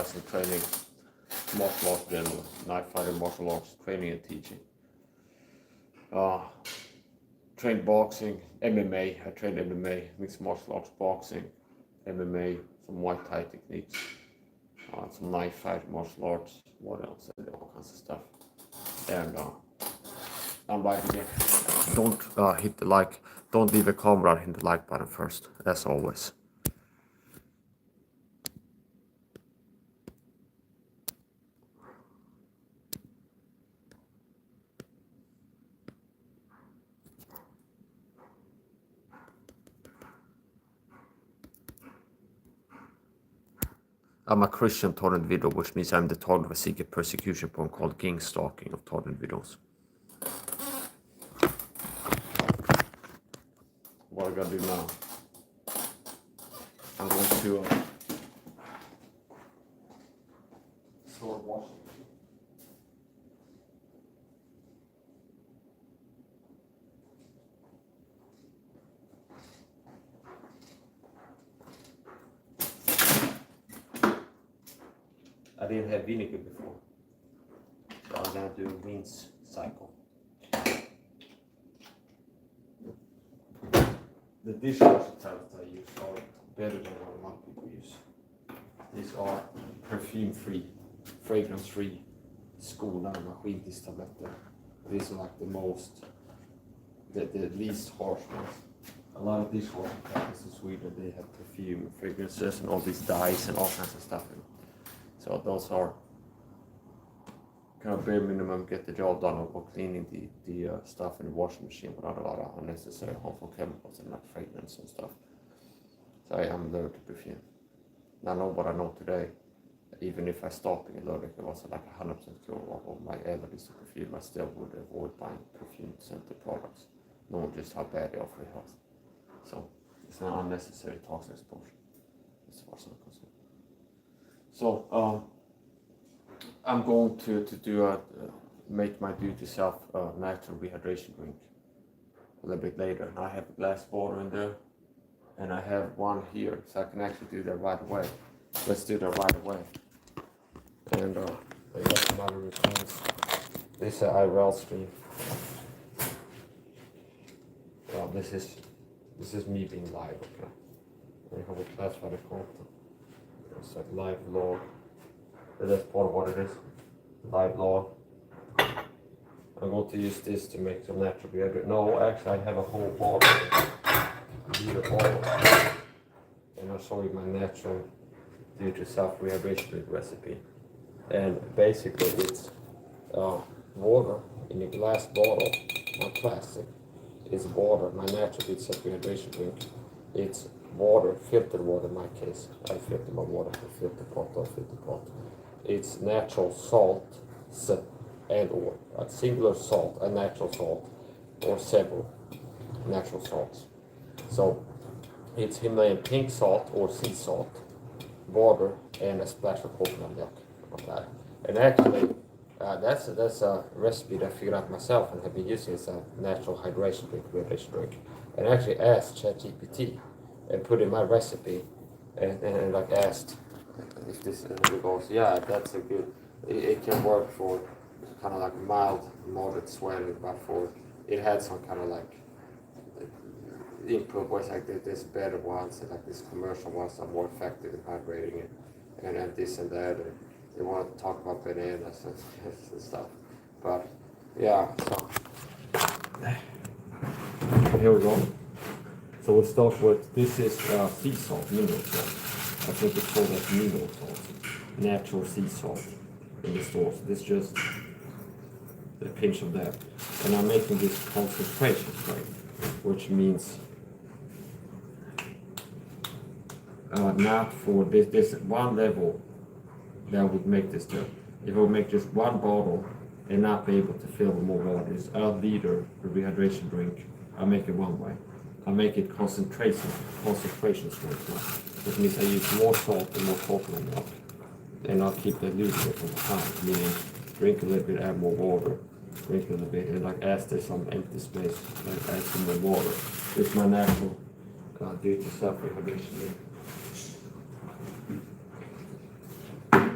specialize in training martial arts general, knife fighting, martial arts training and teaching. Trained boxing, MMA. I trained MMA, mixed martial arts, boxing, MMA, some Muay Thai techniques, some knife fighting, martial arts. What else? All kinds of stuff. And by the way, don't hit the like. Don't leave a comment and hit the like button first, as always. I'm a Christian torrent video, which means I'm the target of a secret persecution porn called king stalking of torrent videos. What I gotta do now? I'm going to start washing. I didn't have vinegar before, so I'm gonna do a rinse cycle. The dishwasher towels I use are better than what a lot of people use. These are perfume-free, fragrance-free skorna maskindisktabletter. These are like the least harsh ones. A lot of dishwasher towels in Sweden, they have perfume, fragrances, and all these dyes and all kinds of stuff in them. So those are kind of bare minimum, get the job done of cleaning the stuff in the washing machine without a lot of unnecessary harmful chemicals and like fragrance and stuff. So I'm allergic to perfume. And I know what I know today. Even if I stopped being allergic, it wasn't like 100% cure of my allergies to perfume. I still would avoid buying perfume-scented products, knowing just how bad they are for your health. So it's an unnecessary toxic exposure, as far as I'm concerned. So I'm going to do make my duty self natural rehydration drink a little bit later. And I have a glass water in there, and I have one here, so I can actually do that right away. Let's do that right away. And I got some other routines. This is an IRL stream. Well, this is me being live. Okay, I have a class for the content. It's like live log. That's part of what it is. Live log. I'm going to use this to make some natural behavior. No, actually I have a whole bottle. And I'll show you my natural do-it-yourself rehydration recipe. And basically it's water in a glass bottle, not plastic. It's water, my natural do-it-yourself rehydration drink. It's water, filtered water in my case. I filter my water from filter pot. It's natural salt and or a singular salt, a natural salt, or several natural salts. So it's Himalayan pink salt or sea salt, water, and a splash of coconut milk. Okay. And actually, that's a recipe that I figured out myself and have been using as a natural hydration drink. And I actually asked ChatGPT and put in my recipe and like asked if this, and it goes, yeah, that's a good, it can work for kind of like mild, moderate sweating, but for, it had some kind of like input was like there's better ones, and like these commercial ones are more effective in hydrating it, and this and that, and they want to talk about bananas and stuff, but yeah, so here we go. So we'll start with, this is sea salt, mineral salt. I think it's called as mineral salt, natural sea salt in the stores. This is just a pinch of that. And I'm making this concentration strength, which means not for this one level that would make this too. If I would make just one bottle and not be able to fill with more water, it's a liter rehydration drink, I'll make it one way. I make it concentration strength, which means I use more salt and more coconut milk, and I'll keep diluting it over time, meaning drink a little bit, add more water, drink a little bit, and like as there's some empty space, like add some more water. This is my natural do-it-yourself rehydration.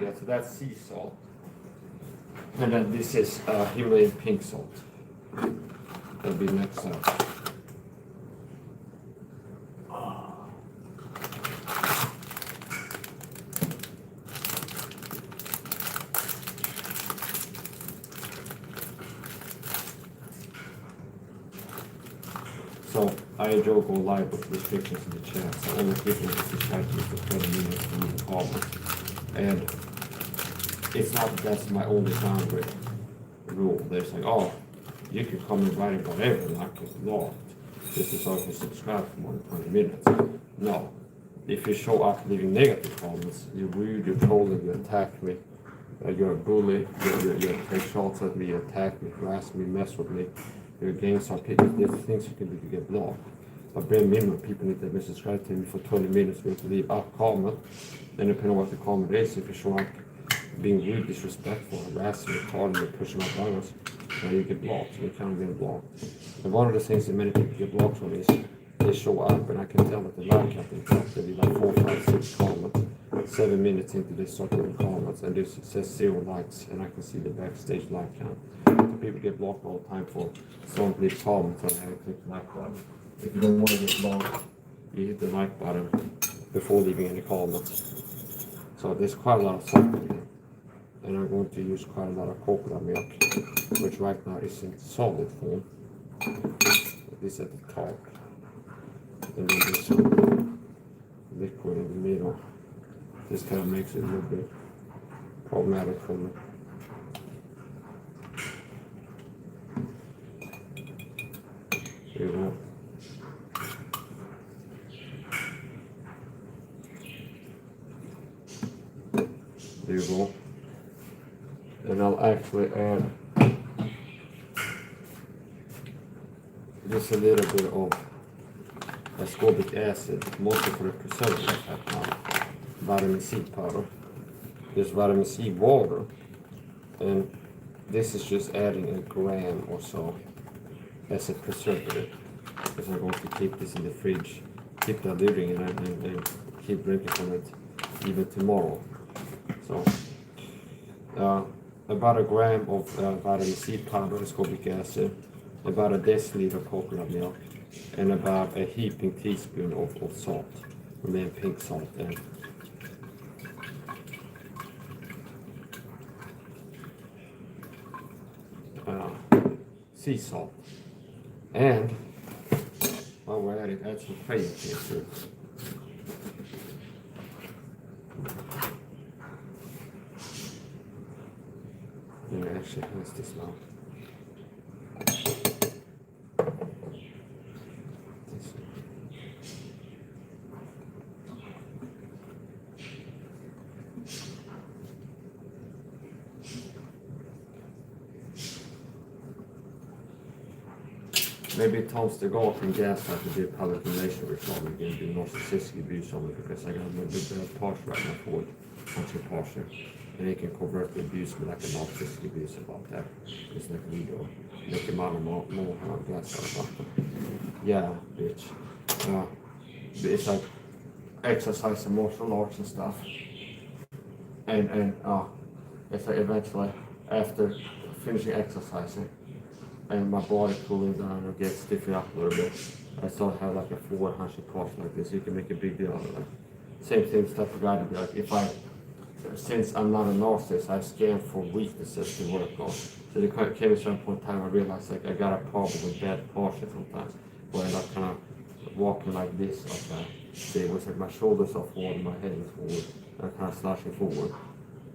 Yeah, so that's sea salt. And then this is Himalayan pink salt. That'll be next up. So I joke all live with restrictions in the chat, so all the people is subscribed to me for 20 minutes to leave a comment. And it's not that that's my only boundary rule. There's like, oh, you can come and write whatever, like it's locked. This is how you subscribe for more than 20 minutes. No. If you show up leaving negative comments, you're rude, you're trolling, you attack me, you're a bully, you take shots at me, you attack me, harass me, mess with me, your games are people, there's things you can do to get blocked. But bare minimum, people need to be subscribed to me for 20 minutes, we have to leave a comment. Then depending on what the comment is, if you show up being rude, disrespectful, harassing, retarded, or pushing my buttons, then you get blocked, you can't get blocked. And one of the things that many people get blocked from is they show up and I can tell that the like have been blocked. They leave like 4, 5, 6 comments. 7 minutes into they start giving comments and this says 0 likes and I can see the backstage like count. So people get blocked all the time for don't leave comments and have to click the like button. If you don't want to get blocked, you hit the like button before leaving any comments. So there's quite a lot of salt in here. And I'm going to use quite a lot of coconut milk, which right now is in solid form. This at the top. And then there's some liquid in the middle. This kind of makes it a little bit problematic for me. There you go. There you go. And I'll actually add just a little bit of ascorbic acid, mostly for the preservative right now. Vitamin C powder. There's vitamin C water, and this is just adding a gram or so as a preservative. Because I'm going to keep this in the fridge, keep diluting it and keep drinking from it even tomorrow. So about a gram of vitamin C powder, ascorbic acid, about a deciliter of coconut milk, and about a heaping teaspoon of salt, and then pink salt and sea salt. And while we're at it, add some creatine too. Yeah, actually, has this now. Maybe Tom's the golf and gas have to do public relation reform again, do narcissistic abuse on me because I got a little bit bad parts right now for country posture. And he can convert the abuse with like a narcissistic abuse about that. It's like a video. Make a man more gas about it. Yeah, bitch. It's like exercise and martial arts and stuff. And it's like eventually after finishing exercising, and my body cooling down or gets stiffened up a little bit, I start to have like a forward hunching posture like this. You can make a big deal out of it. Same thing, type of guy to be like, since I'm not a narcissist, I scan for weaknesses to work on. So there came a certain point in time I realized like I got a problem with bad posture sometimes, where I'm not kind of walking like this, like see, it was like my shoulders are forward and my head is forward, and I'm kind of slouching forward.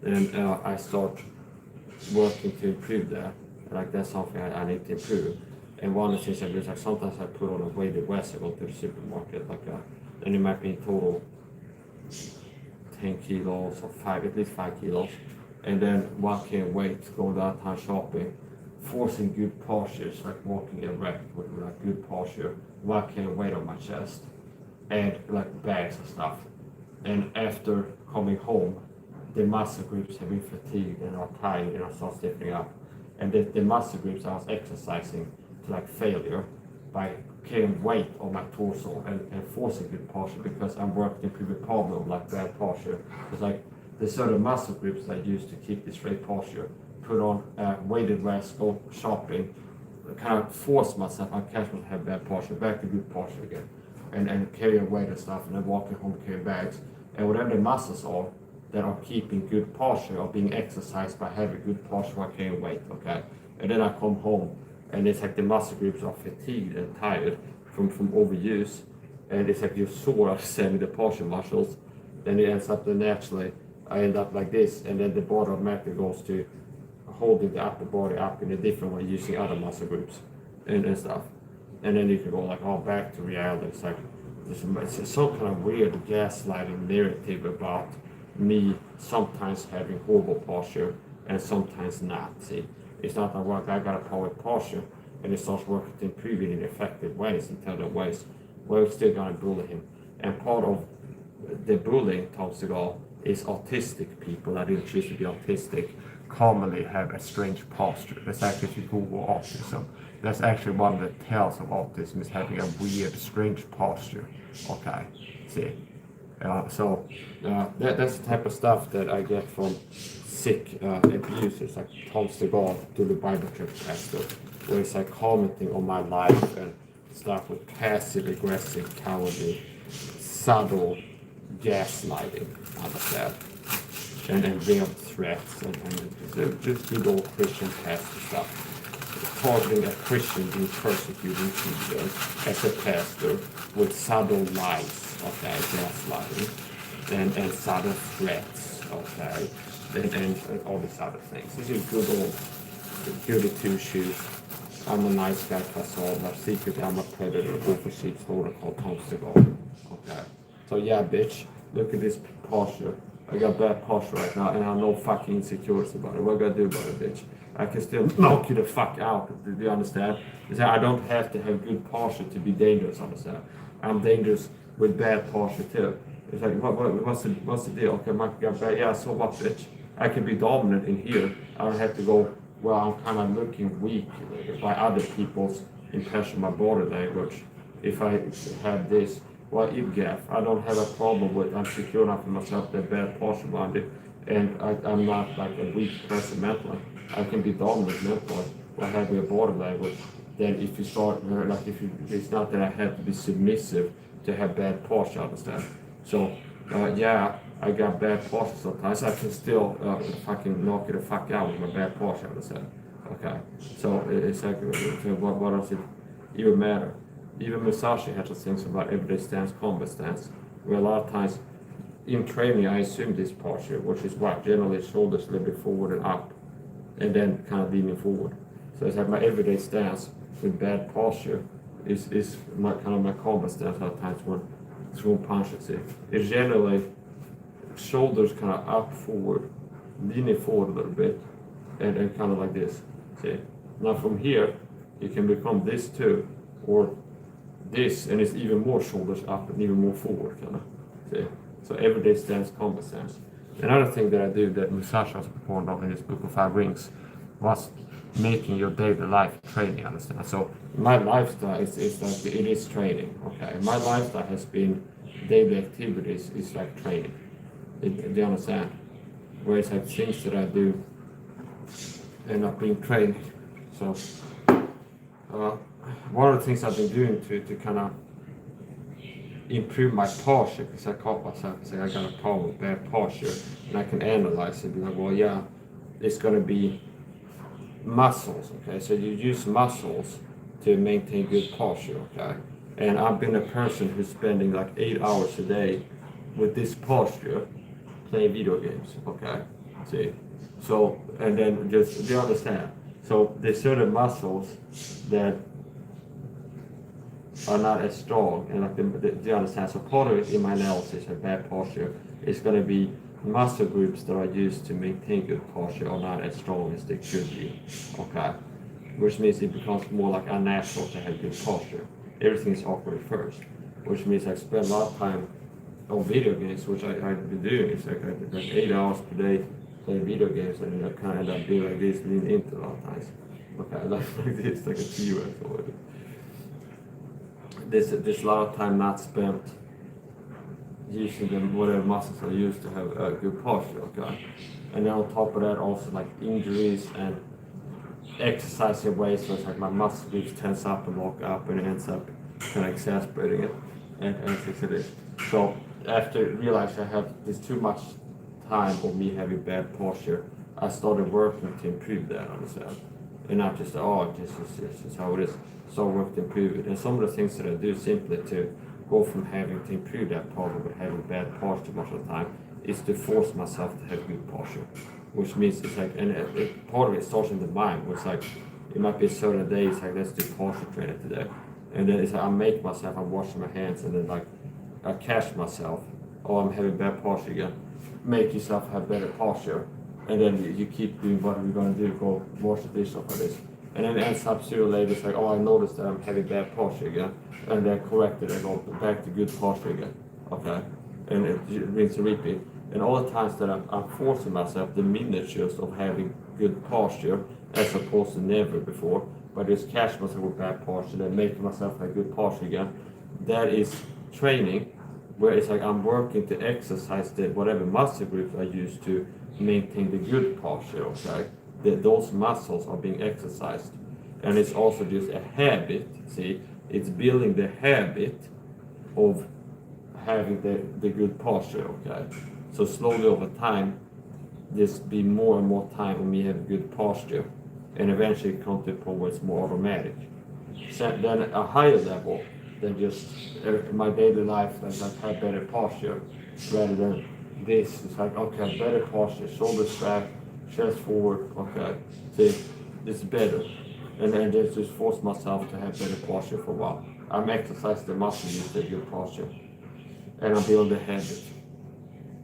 And I start working to improve that. Like that's something I need to improve. And one of the things I do is like sometimes I put on a weighted vest, I go to the supermarket, and it might be in total 10 kilos or at least 5 kilos. And then walking weight, going downtown shopping, forcing good postures, like walking erect with like good posture, walking weight on my chest, and like bags and stuff. And after coming home, the muscle groups have been fatigued and are tired and are start stiffening up. And the muscle groups I was exercising to like failure by carrying weight on my torso and forcing good posture because I'm working to improve a problem like bad posture. It's like the sort of muscle groups I use to keep this straight posture. Put on weighted rest, go shopping, kind of force myself, I catch myself have bad posture, back to good posture again. And carry a weight and stuff, and then walking home carrying bags. And whatever the muscles are that are keeping good posture are being exercised by having good posture while carrying weight, okay? And then I come home and it's like the muscle groups are fatigued and tired from overuse. And it's like you're sore of sending the posture muscles. Then it ends up naturally, I end up like this, and then the body automatically goes to holding the upper body up in a different way using other muscle groups and stuff. And then you can go like, oh, back to reality. It's like, it's some kind of weird gaslighting narrative about me sometimes having horrible posture and sometimes not. See, it's not like, well, I got a problem with posture and it starts working to improve it in effective ways, in other ways. We're still gonna bully him. And part of the bullying, Tom Segal, is autistic people that didn't choose to be autistic commonly have a strange posture. That's actually, if you Google autism, that's actually one of the tells of autism is having a weird, strange posture. Okay, see. That's the type of stuff that I get from sick abusers like Tom Segal to the Bible church pastor, where it's like commenting on my life and stuff with passive aggressive, cowardly, subtle gaslighting, understand? And veiled threats and just good old Christian pastor stuff. Targeting a Christian being persecuting people as a pastor with subtle lies, okay, gaslighting, and subtle threats, okay, and all these other things. This is good old goody two shoes. I'm a nice guy facade, but secretly I'm a predator overseas holder called Tom Segal. Okay. So yeah, bitch, look at this posture. I got bad posture right now, and I have no fucking insecurities about it. What I gotta do about it, bitch? I can still knock you the fuck out. Do you understand? I don't have to have good posture to be dangerous, understand? I'm dangerous with bad posture too. It's like, what's the deal? Okay, Mike got bad. Yeah, so what, bitch? I can be dominant in here. I don't have to go, well, I'm kind of looking weak by other people's impression of my body language. If I have this, well, IPGAF, I don't have a problem with, I'm secure enough in myself that bad posture around it, and I'm not like a weak person mentally. I can be dominant mentally or have a body language. Then if you start, like it's not that I have to be submissive to have bad posture, understand? So, yeah, I got bad posture sometimes. I can still fucking knock it the fuck out with my bad posture, understand? Okay, so it's like, what does it even matter? Even Musashi had to think about everyday stance, combat stance, where a lot of times in training I assume this posture, which is what generally shoulders a little bit forward and up, and then kind of leaning forward. So it's like my everyday stance with bad posture is my kind of my combat stance a lot of times when through punches it. It's generally shoulders kind of up forward, leaning forward a little bit, and kind of like this. See? Now from here you can become this too, or this, and it's even more shoulders up and even more forward, kind of. See? So everyday stance, combat stance. Another thing that I do that Musashi was performed of in his book of 5 rings was making your daily life training, understand? So my lifestyle is like, it is training, okay? My lifestyle has been daily activities is like training. Do you understand? Where it's like things that I do end up being training. So one of the things I've been doing to kind of improve my posture, because I caught myself and say I got a problem with bad posture, and I can analyze it, be like, well, yeah, it's going to be muscles, okay? So you use muscles to maintain good posture, okay? And I've been a person who's spending like 8 hours a day with this posture playing video games, okay? See? So, and then just, do you understand? So there's certain muscles that are not as strong, and like do you understand? So part of it in my analysis of bad posture is going to be muscle groups that are used to maintain good posture are not as strong as they should be, okay? Which means it becomes more like unnatural to have good posture. Everything is awkward first, which means I spend a lot of time on video games, which I've been doing. It's like 8 hours per day playing video games, and I kind of end up being like this, lean into a lot of times. Okay, like this, like a T-Rex or whatever. There's a lot of time not spent using them whatever muscles I use to have a good posture, okay? And then on top of that, also like injuries and exercise in ways where it's like my muscle groups tense up and lock up, and it ends up kind of exacerbating it, and things like this. So after realizing I have this too much time of me having bad posture, I started working to improve that on myself, and not just this is how it is. So I work to improve it, and some of the things that I do simply to go from having to improve that problem with having bad posture most of the time is to force myself to have good posture, which means it's like, and part of it starts in the mind, where it's like, it might be a certain day, it's like, let's do posture training today. And then it's like, I make myself, I'm washing my hands, and then like, I catch myself, oh, I'm having bad posture again. Make yourself have better posture, and then you keep doing what we're gonna do, go wash the dish off of this. And then it ends up sooner or later, it's like, oh, I noticed that I'm having bad posture again, and then correct it and go back to good posture again, okay? And it rinse and repeat. And all the times that I'm forcing myself, the miniatures of having good posture, as opposed to never before, but just catch myself with bad posture, then making myself have good posture again, that is training, where it's like I'm working to exercise the whatever muscle groups I use to maintain the good posture, okay? Those muscles are being exercised. And it's also just a habit, see? It's building the habit of having the good posture, okay? So slowly over time, just be more and more time when we have good posture, and eventually come to a point where it's more automatic. So then a higher level than just my daily life, that I have better posture, rather than this. It's like, okay, better posture, shoulders back, chest forward, okay, see, it's better. And then just force myself to have better posture for a while. I'm exercising the muscle use to good posture, and I'm building the habit.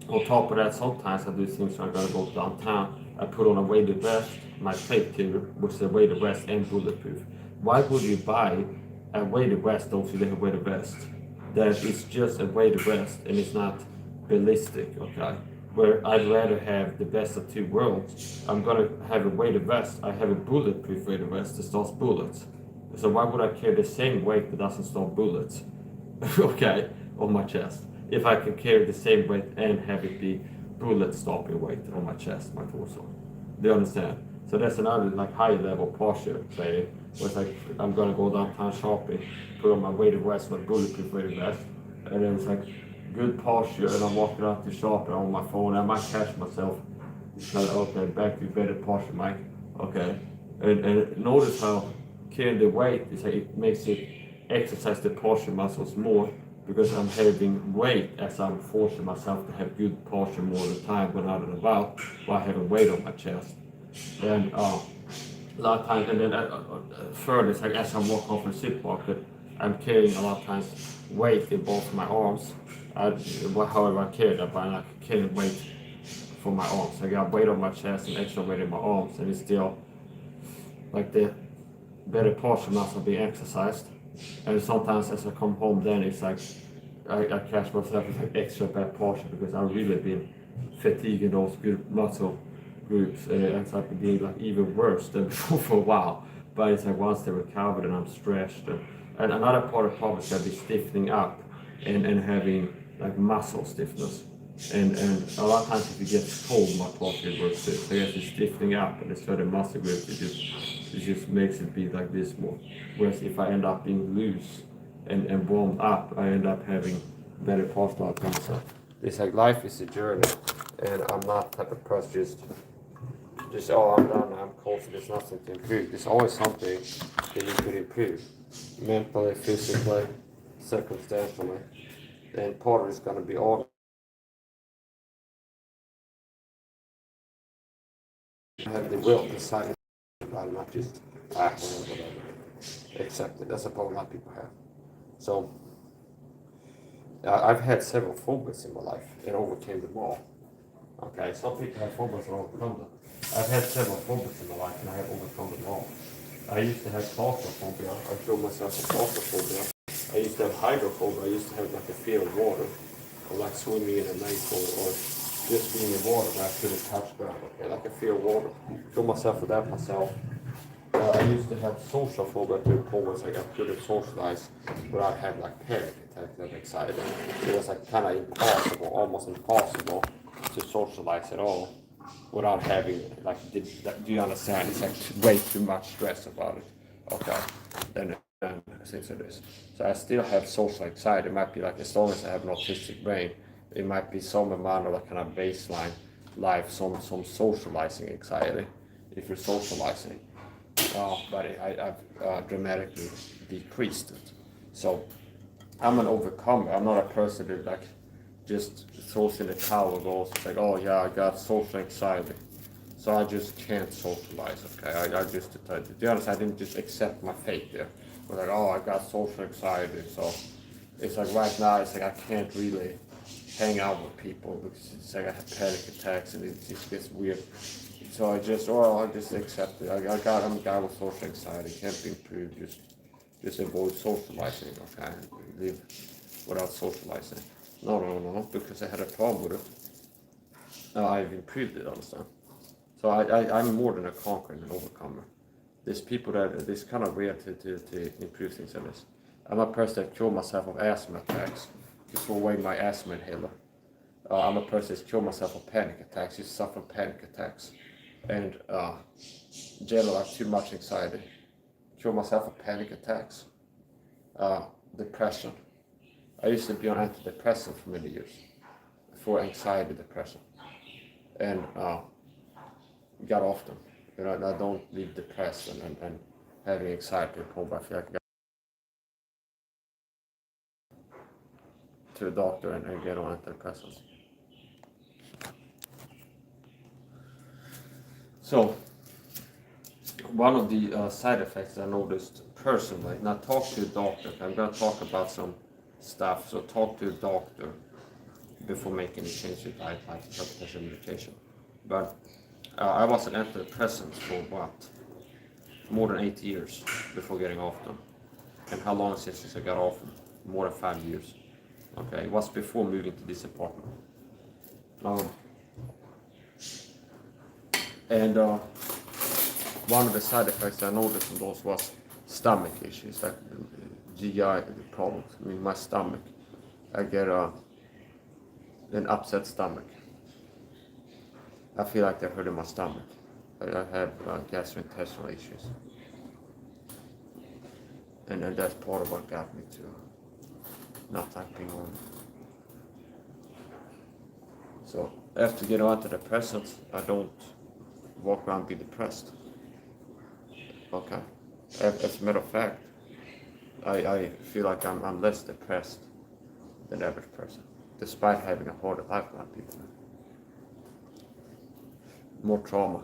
On top of that, sometimes I do things when I gotta go downtown. I put on a weighted vest, my tape timber, which is a weighted vest and bulletproof. Why would you buy a weighted vest, don't you have a weighted vest? That is just a weighted vest and it's not ballistic, okay? Where I'd rather have the best of two worlds. I'm gonna have a weighted vest, I have a bulletproof weighted vest that stops bullets. So why would I carry the same weight that doesn't stop bullets, okay, on my chest? If I can carry the same weight and have it be bullet stopping weight on my chest, my torso. Do you understand? So that's another like high level posture training, where it's like I'm gonna go downtown shopping, put on my weighted vest, my bulletproof weighted vest, and then it's like good posture, and I'm walking out to shop and on my phone, I might catch myself, like, okay, back to better posture, Mike, okay. And notice how carrying the weight is like it makes it exercise the posture muscles more, because I'm having weight as I'm forcing myself to have good posture more of the time when out and about, while having weight on my chest. And a lot of times, and then further, it's like as I'm walking off the sit bucket, I'm carrying a lot of times weight in both my arms. However I carry that, but I'm like carrying weight for my arms. I got weight on my chest and extra weight in my arms, and it's still like the better posture muscle being exercised. And sometimes as I come home, then it's like I catch myself with like extra bad posture, because I've really been fatiguing those good muscle groups, and it ends up being like even worse than before for a while. But it's like once they recovered and I'm stretched, and another part of the problem is that be stiffening up and having like muscle stiffness. And a lot of times if it gets cold, my posture works too. So I guess it's stiffening up, and it's certain muscle groups, it just makes it be like this more. Whereas if I end up being loose and warmed up, I end up having better posture outcomes. So it's like life is a journey, and I'm not the type of person just oh, I'm done, I'm cold, there's nothing to improve. There's always something that you could improve, mentally, physically, circumstantially. And part of it's going to be all have the will to decide about it, not just act or whatever. Accept it. That's a problem a lot of people have. So I've had several phobias in my life and overcame them all. Okay, some people have phobias and overcome them. I've had several phobias in my life and I have overcome them all. I used to have claustrophobia. I showed myself a claustrophobia. I used to have hydrophobia. I used to have like a fear of water, or like swimming in a lake, or just being in water that I couldn't touch ground. Okay, like a fear of water. Show myself with that myself. I used to have social phobia to the point where I couldn't socialize without having like panic attacks and anxiety. So it was like kind of impossible, almost impossible to socialize at all without having like, do you understand? It's like way too much stress about it. Okay, then since it is. So I still have social anxiety. It might be like, as long as I have an autistic brain, it might be some amount of like kind of baseline life, some socializing anxiety if you're socializing. But I've dramatically decreased it. So I'm an overcomer. I'm not a person that like just throws in the towel and goes like, oh yeah, I got social anxiety, so I just can't socialize. Okay, I just, to be honest, I didn't just accept my fate there. I was like, oh, I got social anxiety, so it's like right now it's like I can't really hang out with people because it's like I have panic attacks and it just gets weird. So I just accept it. I'm a guy with social anxiety, can't be improved, just avoid socializing, okay? Live without socializing. No, because I had a problem with it. I've improved it, understand? So I'm more than a conqueror and an overcomer. There's people that, it's kind of weird to improve things in this. I'm a person that killed myself of asthma attacks to throw away my asthma inhaler. I'm a person that's killed myself of panic attacks, just suffer panic attacks. And general have too much anxiety. Kill myself of panic attacks. Depression. I used to be on antidepressant for many years for anxiety, depression, and got off them. You know, I don't live depressed and having anxiety. But I feel like I got to a doctor and get on antidepressants. So one of the side effects I noticed personally, now talk to a doctor. I'm going to talk about some stuff, so talk to a doctor before making any changes to diet, like potential medication. But I was on antidepressants for what? More than 8 years before getting off them. And how long since I got off them? More than 5 years. Okay, it was before moving to this apartment. And one of the side effects I noticed from those was stomach issues, like GI problems. I mean, my stomach, I get an upset stomach. I feel like they're hurting my stomach. I have gastrointestinal issues. And that's part of what got me to not acting on. So after getting antidepressants, I don't walk around and be depressed. Okay. As a matter of fact, I feel like I'm less depressed than the average person, despite having a harder life than people have. More trauma.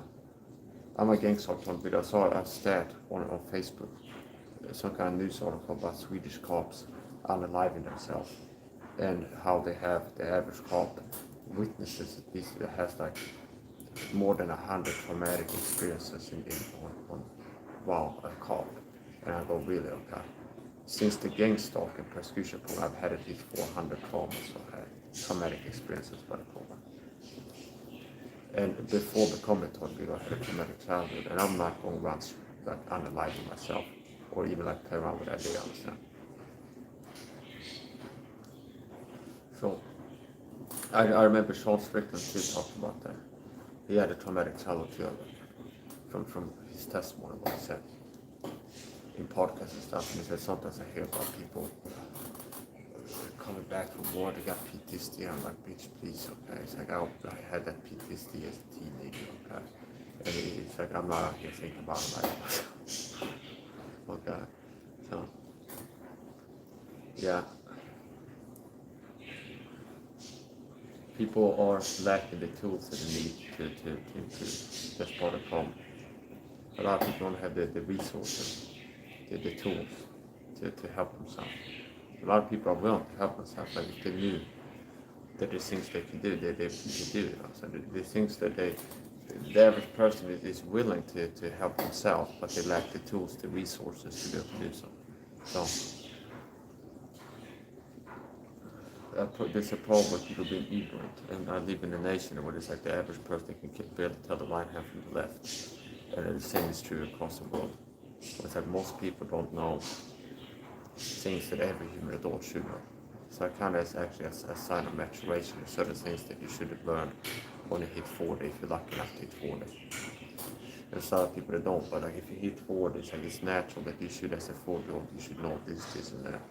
I'm a gang sergeant, but I saw a stat on Facebook, some kind of news article about Swedish cops unaliving themselves and how they have the average cop witnesses has like more than 100 traumatic experiences on a cop. And I go, really? Okay. Since the gang stalking persecution program, I've had at least 400 traumatic experiences by the program. And before becoming a target, I had a traumatic childhood, and I'm not going around like unaliving myself or even like play around with that idea, understand? So I remember Sean Strickland too talked about that. He had a traumatic childhood too, from his testimony, what he said in podcasts and stuff. And he said sometimes I hear about people coming back from war, they got PTSD. I'm like, bitch, please, okay. It's like, I had that PTSD as a teenager, okay. And it's like, I'm not out here thinking about it like, okay. So, yeah. People are lacking the tools that they need to improve. That's part of the problem. A lot of people don't have the resources, the tools to help themselves. A lot of people are willing to help themselves, like if they knew that there's things they can do, they can do it. So the things that the average person is willing to help themselves, but they lack the tools, the resources to be able to do so. So there's a problem with people being ignorant, and I live in a nation where it's like the average person can barely tell the right hand from the left, and the same is true across the world. was that most people don't know things that every human adult should know. So I kind of actually as a sign of maturation, there's certain things that you should have learned when you hit 40, if you're lucky enough to hit 40. There's a lot of people that don't, but like if you hit 40, it's like it's natural that you should, as a 40-year-old, you should know this, and that.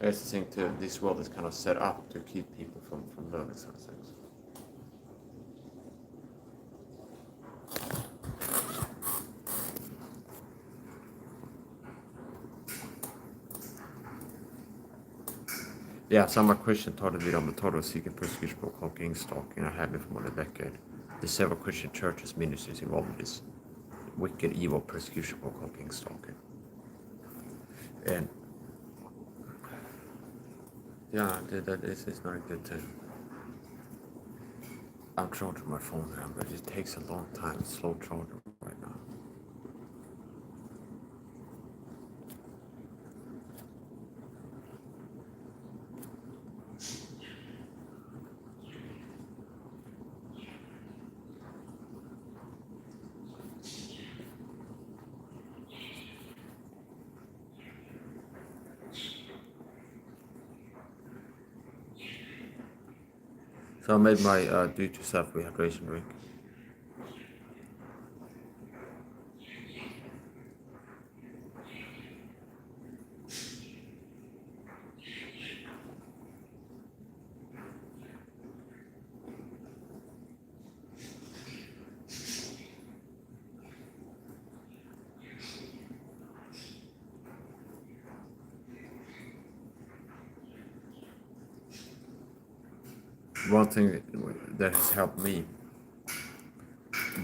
There's the thing too, this world is kind of set up to keep people from learning certain things. Yeah, samma Christian talade vid om terrorseeking persecution på called stalking. I have been for more than a decade. The several Christian churches ministries involved in this wicked, evil persecution called stalking. And yeah, that is not a good thing. I'm charging my phone now, but it takes a long time. It's slow charging right now. So I made my do-it-yourself rehydration drink. One thing that has helped me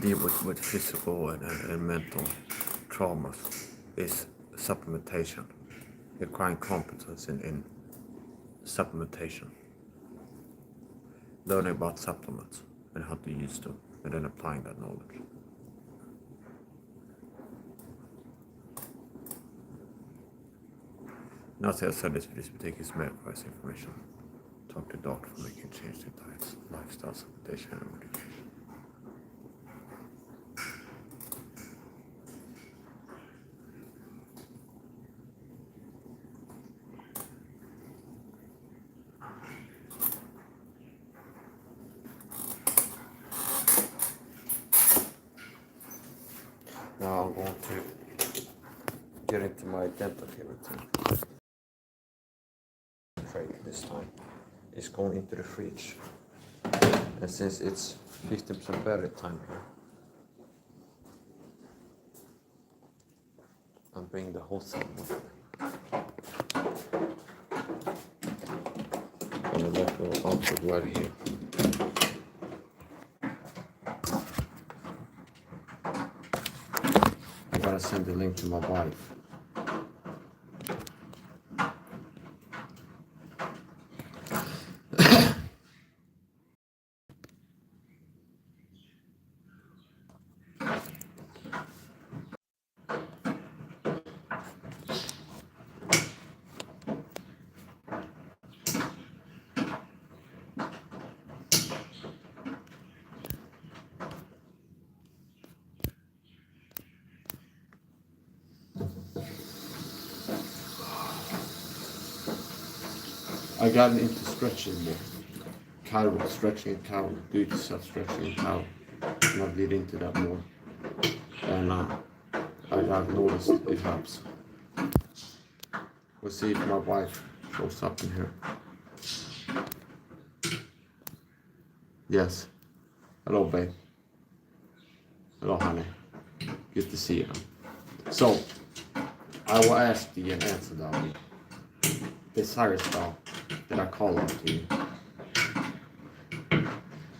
deal with physical and mental traumas is supplementation, acquiring competence in supplementation, learning about supplements and how to use them, and then applying that knowledge. Nothing else said this for this particular medical information. Talk to doctor for making change to diets, lifestyle supplementation, and modification. Now I'm going to get into my dental care routine. This time is going into the fridge, and since it's 50% battery time here, I'm bringing the whole thing with me. I'm gonna let go output right here. I gotta send the link to my wife. I got into stretching more. Carol stretching, Carol do it yourself stretching, Carol. And I've lead into that more. And I've noticed it helps. We'll see if my wife shows up in here. Yes. Hello, babe. Hello, honey. Good to see you. So, I will ask you and answer that. This higher style that I call out to you.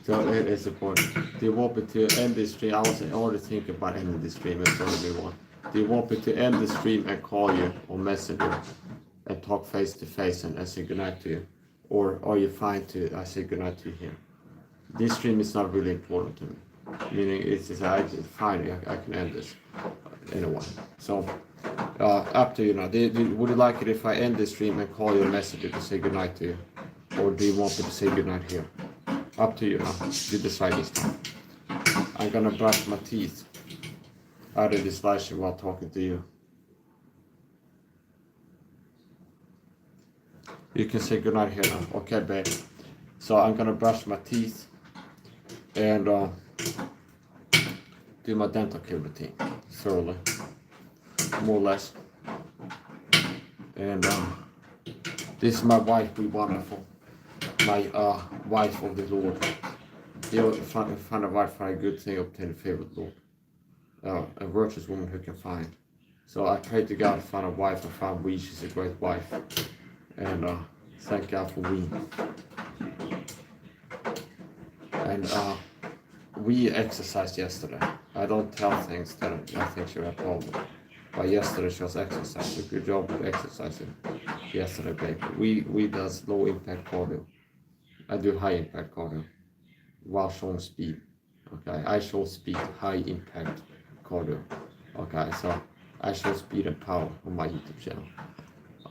So it is important. Do you want me to end this stream? I was already thinking about ending this stream. It's only one. Do you want me to end the stream and call you or Messenger and talk face to face and I say goodnight to you? Or are you fine to I say goodnight to you here? This stream is not really important to me. Meaning it's fine, I can end this anyway. So up to you now. Would you like it if I end the stream and call you a Messenger to say goodnight to you? Or do you want me to say goodnight here? Up to you now. You decide this time. I'm gonna brush my teeth. out of this live stream while talking to you. You can say goodnight here now. Okay, babe. So I'm gonna brush my teeth and do my dental care routine thoroughly, more or less. And this is my wife, be wonderful. My wife of the Lord. You find a wife for a good thing, obtain a favor of the Lord. A virtuous woman who can find. So I pray to God to find a wife. I found we. She's a great wife. And thank God for we. And we exercised yesterday. I don't tell things that I think she had a problem. But yesterday she was exercising. Good job with exercising yesterday, baby. We does low impact cardio. I do high impact cardio while showing speed. Okay, I show speed, high impact cardio. Okay, so I show speed and power on my YouTube channel.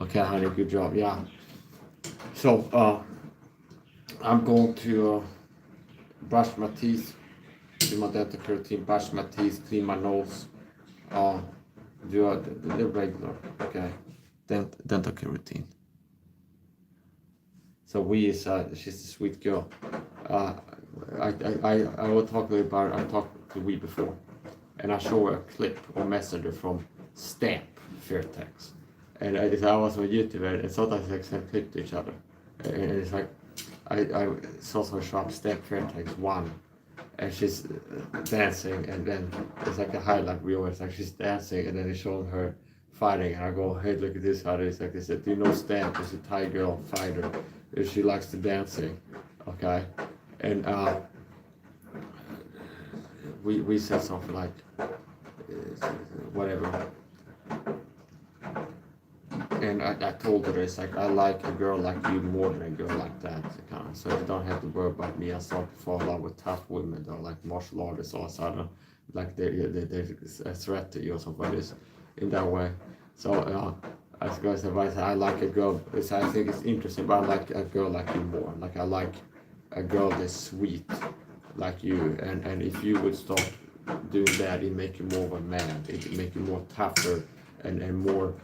Okay, honey, good job. Yeah. So I'm going to brush my teeth, do my dental care routine, brush my teeth, clean my nose, do the regular, okay, dental care routine. So we is she's a sweet girl. I will talk a little about it. I talked to we before, and I show her a clip or messenger from Stamp Fairtex, and I was on YouTube and sometimes I send clip to each other, and it's like I saw some shop Stamp Fairtex 1, and she's dancing, and then it's like a highlight reel. It's like she's dancing, and then they show her fighting, and I go, hey, look at this fighter. It's like they said, do you know Stamp? She's a Thai girl fighter. She likes to dancing, okay, and we said something like whatever, and I told her it's like I like a girl like you more than a girl like that, kind of. So you don't have to worry about me. I start to fall in love with tough women, though, like martial artists all of a sudden, like they're a threat to you or something like this, in that way. So I suppose if I say I like a girl, I think it's interesting, but I like a girl like you more. Like I like a girl that's sweet, like you. And if you would start doing that, it make you more of a man. It make you more tougher and more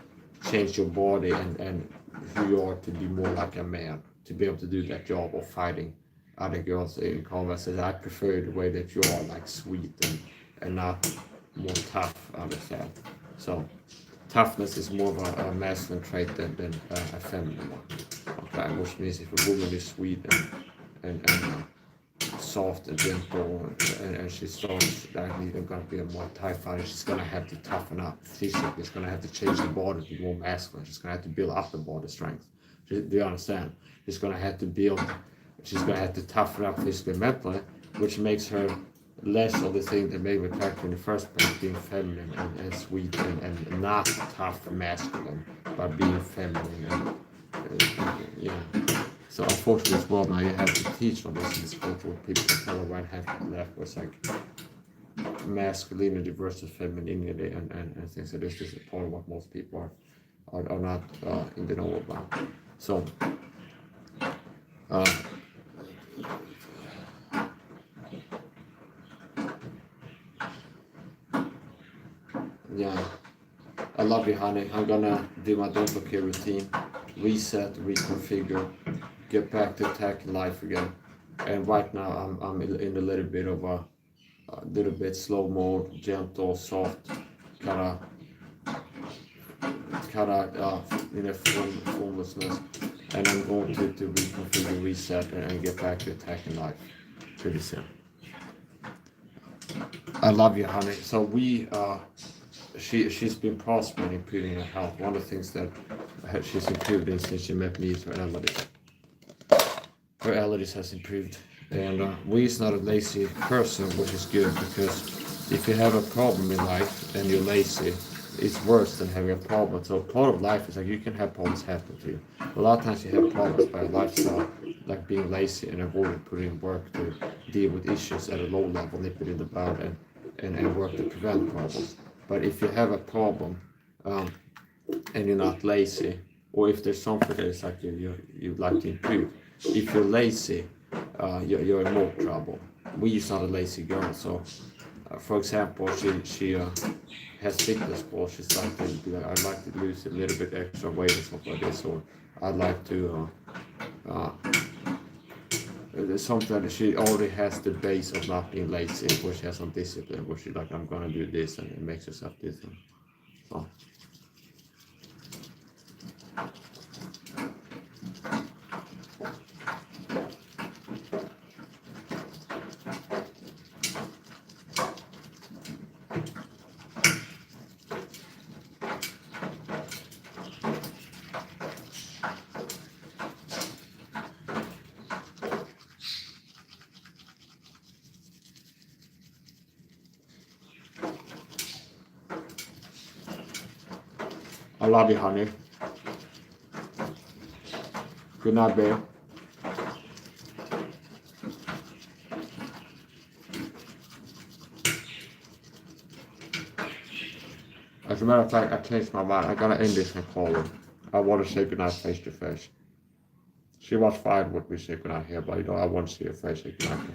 change your body and who you are to be more like a man, to be able to do that job of fighting other girls in combat. So I prefer the way that you are, like sweet and not more tough, I understand. So toughness is more of a masculine trait than a feminine one. Okay, which means if a woman is sweet and soft and gentle and she starts actually going to be a more tight fighter, she's going to have to toughen up physically. She's going to have to change the body to be more masculine. She's going to have to build up the body strength. Do you understand? She's going to have to toughen up physically and mentally, which makes her less of the thing that made me attractive in the first place, being feminine and sweet and not tough masculine, but being feminine and yeah. So unfortunately as well, now you have to teach on this in this culture where people can tell right half and left was like masculinity versus femininity and things like this. This is part of what most people are not in the know about. So yeah, I love you, honey. I'm gonna do my dental care routine, reset, reconfigure, get back to attacking life again. And right now I'm in a little bit of a little bit slow mode, gentle, soft, kind of in a formlessness. And I'm going to reconfigure, reset, and get back to attacking life pretty soon. I love you, honey. So she's been prospering, improving her health. One of the things that she's improved in since she met me is her allergies. Her allergies has improved, and we is not a lazy person, which is good, because if you have a problem in life and you're lazy, it's worse than having a problem. So part of life is like you can have problems happen to you. A lot of times you have problems by a lifestyle, like being lazy and avoiding putting in work to deal with issues at a low level, nip it in the bud, and work to prevent problems. But if you have a problem and you're not lazy, or if there's something that is like you'd like to improve, if you're lazy, you're in more trouble. We is not a lazy girl, so for example, she has fitness goals. She's like, I'd like to lose a little bit extra weight or something like this, or I'd like to. There's something that she already has the base of not being lazy, where she has some discipline, where she's like, I'm gonna do this, and it makes herself do things. So. I love you, honey. Good night, babe. As a matter of fact, I changed my mind. I gotta end this and call her. I want to say goodnight face to face. She was fine with me saying goodnight here, but I want to see her face again.